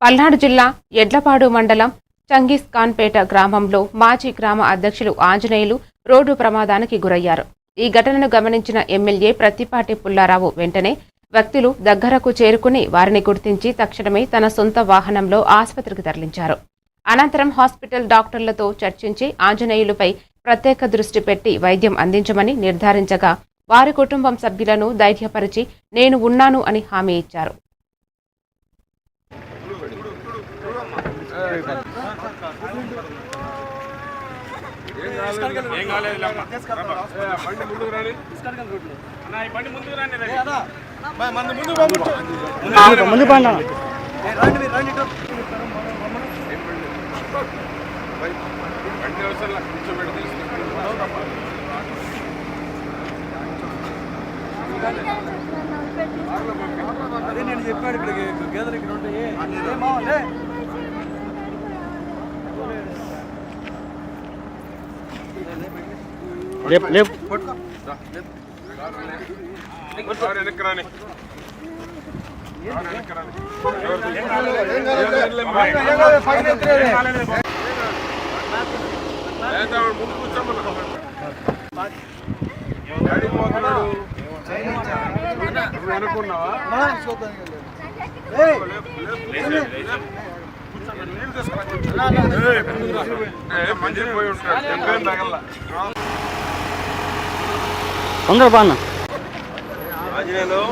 పల్నాడు జిల్లా ఎడ్లపాడు మండలం చంగీస్ ఖాన్పేట గ్రామంలో మాజీ గ్రామ అధ్యక్షులు ఆంజనేయులు రోడ్డు ప్రమాదానికి గురయ్యారు. ఈ ఘటనను గమనించిన ఎమ్మెల్యే ప్రత్తిపాటి పుల్లారావు వెంటనే వ్యక్తులు దగ్గరకు చేరుకుని వారిని గుర్తించి తక్షణమే తన సొంత వాహనంలో ఆసుపత్రికి తరలించారు. అనంతరం హాస్పిటల్ డాక్టర్లతో చర్చించి ఆంజనేయులపై ప్రత్యేక దృష్టి పెట్టి వైద్యం అందించమని నిర్ధారించగా వారి కుటుంబం సభ్యులను ధైర్యపరిచి నేను ఉన్నాను అని హామీ ఇచ్చారు. అదే నేను చెప్పాడు ఇక్కడ గేదెలు ఇక్కడ ఉంటాయి. తొందర బాగా ఆంజనేయులు